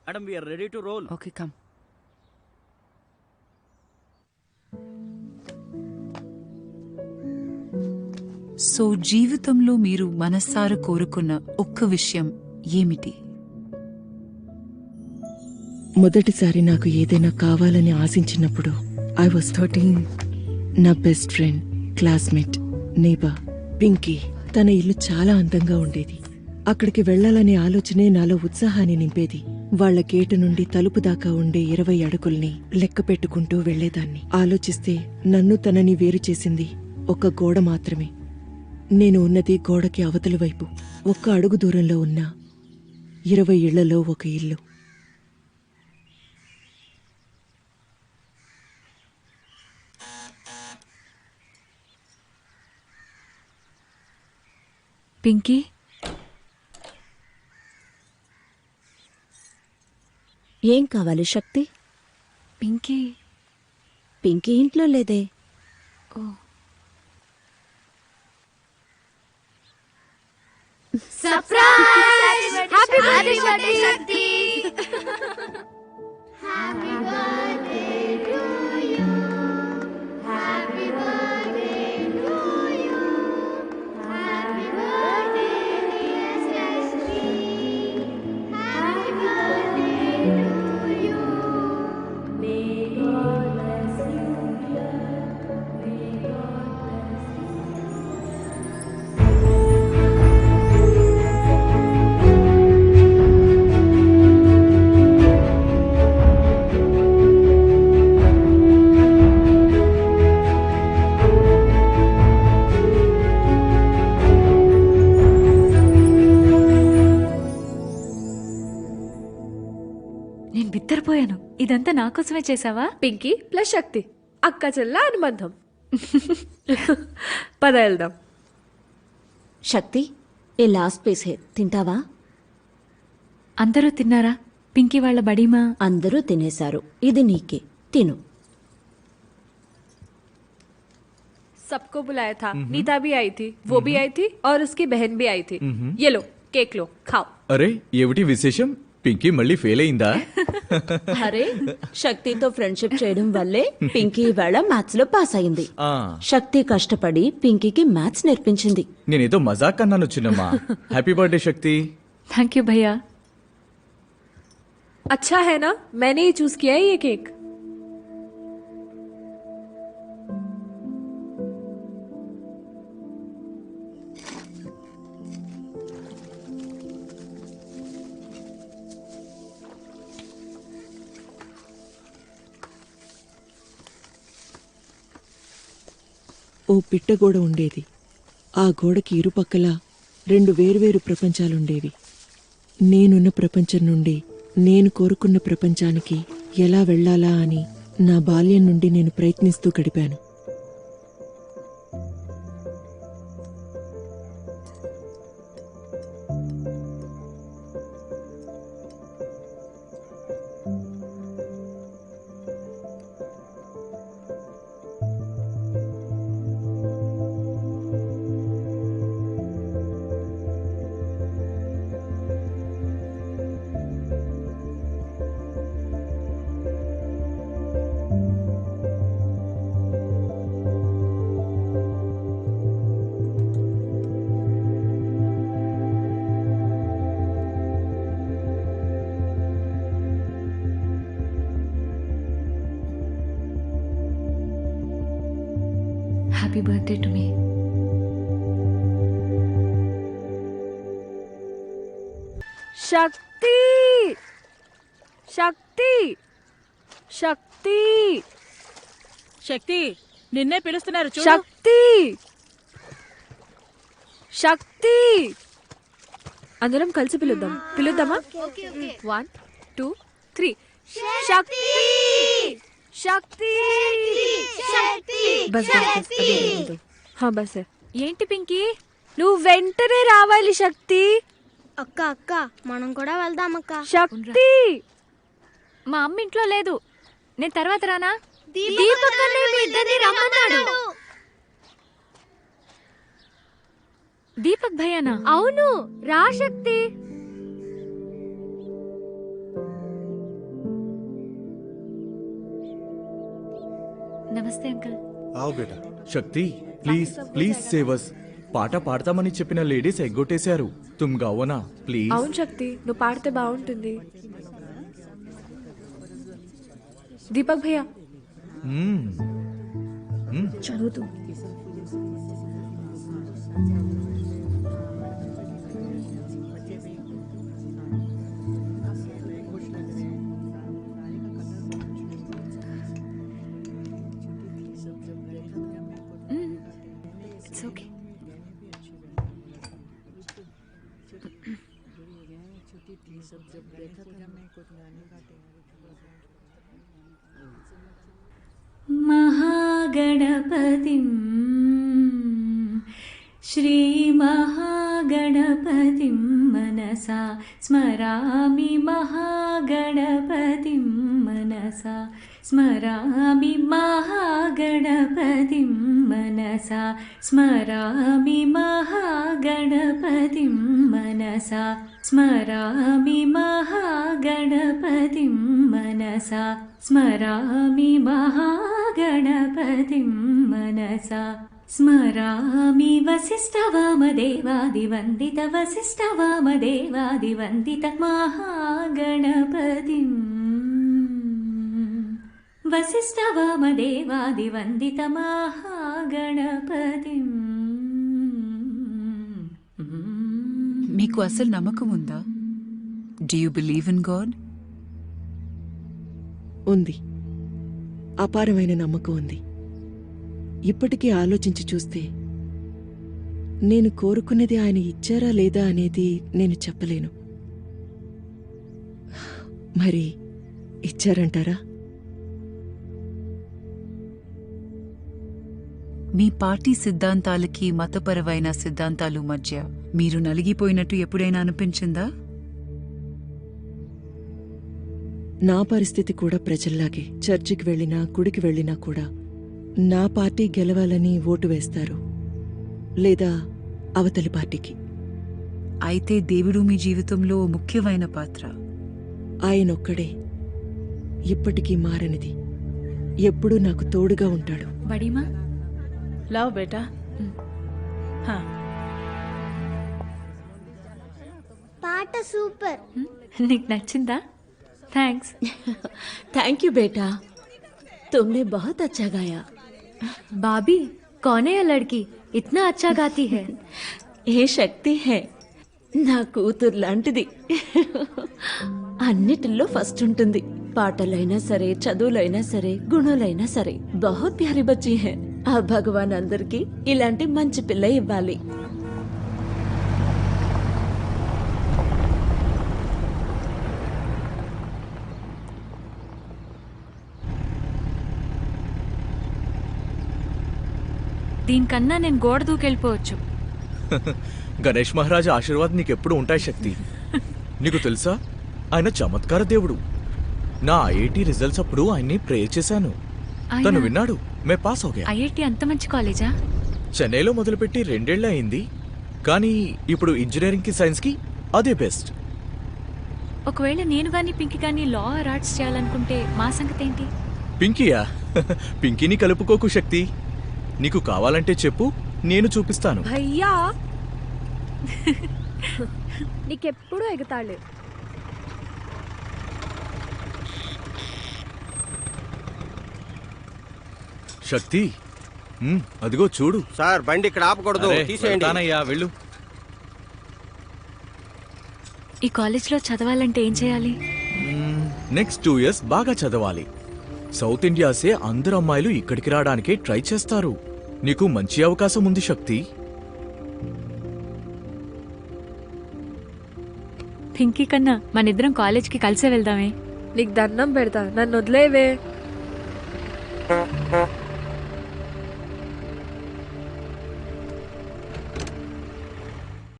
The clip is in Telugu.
Madam, we are ready to roll. Okay, come. So జీవితంలో మీరు మనస్సారా కోరుకున్న ఒక్క విషయం ఏమిటి? మొదటిసారి నాకు ఏదైనా కావాలని ఆశించినప్పుడు ఐ వాస్ 13. నా best friend, classmate, neighbour Pinky. తన ఇల్లు చాలా అందంగా ఉండేది. అక్కడికి వెళ్లాలనే ఆలోచనే నాలో ఉత్సాహాన్ని నింపేది. వాళ్ల గేటు నుండి తలుపు దాకా ఉండే 20 అడుగుల్ని లెక్క పెట్టుకుంటూ వెళ్లేదాన్ని. ఆలోచిస్తే నన్ను తనని వేరు చేసింది ఒక గోడ మాత్రమే. నేను ఉన్నది గోడకి అవతలి వైపు, ఒక్క అడుగు దూరంలో ఉన్న 20 ఇళ్లలో ఒక ఇల్లు. పింకీ, ఏం కావాలి శక్తి? పింకీ పింకీ ఇంట్లో లేదే. Oh, surprise! Happy birthday Shakti! Happy birthday to you. Happy birthday to you. Happy birthday dear Shakti. Happy birthday to you. May God bless you dear. May God bless you. నేను బిత్తరపోయాను. ఇదంతా నా కోసమే చేసావా? పింకీ ప్లస్ శక్తి, అక్క చెల్ల అనుబంధం. పద వెళ్దాం. శక్తి, ఏ లాస్ట్ పీస్ హే, తింటావా? అందరూ తిన్నారా? పింకీ వాళ్ళ బడీమా? అందరూ తినేశారు. ఇది నీకే, తిను. सबको बुलाया था, नीता भी आई थी, वो भी आई थी और उसकी बहन भी आई थी. ये लो केक लो, खाओ. అరే ఏమిటి విశేషం? పింకీ మళ్ళీ ఫెయిల్ అయిందా? అరే, శక్తితో ఫ్రెండ్షిప్ చేయడం వల్లే పింకీ ఇవాళ మ్యాథ్స్ లో పాస్ అయింది. ఆ, శక్తి కష్టపడి పింకీకి మ్యాథ్స్ నేర్పించింది. నేనేదో మజాక్ అన్నాను చిన్నమ్మా. Happy birthday Shakti. Thank you భయ్యా. अच्छा है ना, मैंने ही चूज किया है ये केक. ఓ పిట్టగోడ ఉండేది. ఆ గోడకి ఇరుపక్కల 2 వేర్వేరు ప్రపంచాలుండేవి. నేనున్న ప్రపంచం నుండి నేను కోరుకున్న ప్రపంచానికి ఎలా వెళ్లాలా అని నా బాల్యం నుండి నేను ప్రయత్నిస్తూ గడిపాను. Happy birthday to me. శక్తి, శక్తి, శక్తి, శక్తి, నిన్నే పిలుస్తున్నారు చూడు. శక్తి, శక్తి. అందరం కలిసి పిలుద్దాం. పిలుద్దామా? 1 2 3. శక్తి, శక్తి, శక్తి, బస్ బస్ బస్. అదే లేదు. हाँ बस है. ఏంటి పింకీ? నువ్వు వెంటనే రావాలి శక్తి. అక్క అక్క మనం కూడా వెళ్దాం అక్క. శక్తి, మా అమ్మ ఇంట్లో లేదు. నేను తర్వాత రానా? దీపక్ అన్నయ్య మీ ఇద్దరిని రమ్మన్నాడు. దీపక్ భయ్యానా? అవును, రా శక్తి. నమస్తే అంకుల్. आओ बेटा. శక్తి ప్లీజ్ ప్లీజ్ సేవస్. పాట పాడతామని చెప్పిన లేడీస్ ఎగ్గొట్టేశారు. Tum గావనా please. అవును శక్తి, నువ్వు పాడితే బాగుంటుంది. దీపక్ భయ్యా చదువుతూ. It's okay. महागणपतिं श्रीमहागणपतिं मनसा स्मरामि, महागणपतिं मनसा स्मरामि, महागणपतिं मनसा स्मरामि, महागणपतिं मनसा स्मरामि, महागणपतिं मनसा स्मरामि, महागणपतिं मनसा स्मरामि, वसिष्ठवामदेवादिवन्दित वसिष्ठवामदेवादिवन्दित महागणपतिम्, वसिष्ठवामदेवादिवन्दित महागणपतिम्. మీకు అసలు నమ్మకం ఉందా? Do you believe in God? ఉంది, అపారమైన నమ్మకం ఉంది. ఇప్పటికీ ఆలోచించి చూస్తే నేను కోరుకున్నది ఆయన ఇచ్చారా లేదా అనేది నేను చెప్పలేను. మరి ఇచ్చారంటారా? మీ పార్టీ సిద్ధాంతాలకి మతపరమైన సిద్ధాంతాలు మధ్య మీరు నలిగిపోయినట్టు ఎప్పుడైనా అనిపించిందా? నా పరిస్థితి కూడా ప్రజల్లాగే. చర్చికి వెళ్ళినా గుడికి వెళ్ళినా కూడా నా పార్టీ గెలవాలని ఓటు వేస్తారు, లేదా అవతలి పార్టీకి. అయితే దేవుడు మీ జీవితంలో ఓ ముఖ్యమైన పాత్ర. ఆయనొక్కడే ఇప్పటికీ మారనిది. ఎప్పుడూ నాకు తోడుగా ఉంటాడు. బడీమా लाओ बेटा. हाँ. పాట సూపర్. నీకు నచ్చిందా? థ్యాంక్స్. थैंक यू बेटा, तुमने बहुत अच्छा गाया. भाभी कौन है ये लड़की, इतना अच्छा गाती है? ఏ శక్తి హే, నా కూతురు లాంటిది. అన్నిటిల్లో ఫస్ట్ ఉంటుంది. పాటలైనా సరే, చదువులైనా సరే, గుణాలైనా సరే. బహుత్ ప్యారీ బచ్చి హే. ఆ భగవాన్ అందరికీ ఇలాంటి మంచి పిల్ల ఇవ్వాలి. దీనికన్నా నేను గోడ దూకెళ్ళిపోవచ్చు. గణేష్ మహారాజ్ ఆశీర్వాద్ నీకెప్పుడు ఉంటాయి శక్తి. నీకు తెలుసా, ఆయన చమత్కార దేవుడు. నా ఐఐటి రిజల్ట్స్ అప్పుడు ఆయన్ని ప్రే చేశాను. తను విన్నాడు, మే పాస్ అవుగా. ఐఐటి అంత మంచి కాలేజా? చెన్నైలో మొదలుపెట్టి 2 ఏళ్లే అయింది, కానీ ఇప్పుడు ఇంజనీరింగ్ కి సైన్స్ కి అదే బెస్ట్. ఒకవేళ నేను గాని పింకీ గాని లా ఆర్ ఆర్ట్స్ చేయాలనుకుంటే మా సంగతి ఏంటి? పింకీయా? పింకీని కలుపుకోకు శక్తి. నీకు కావాలంటే చెప్పు, నేను చూపిస్తాను. భయ్యా నీకెప్పుడు ఎగతాళే. శక్తి అదిగో చూడు. సార్ బండి ఇక్కడ ఆపకూడదు, తీసేయండి. వెళ్తానయ్యా, వెళ్ళు. ఈ కాలేజ్లో చదవాలంటే ఏం చేయాలి? నెక్స్ట్ 2 years బాగా చదవాలి. సౌత్ ఇండియాసే అందరు అమ్మాయిలు ఇక్కడికి రావడానికి ట్రై చేస్తారు. నీకు మంచి అవకాశం ఉంది శక్తి. పింకీ కన్నా మనిద్దరం కాలేజ్కి కలిసే వెళ్దామే. నీకు దండం పెడతా, నన్ను వదిలేవే.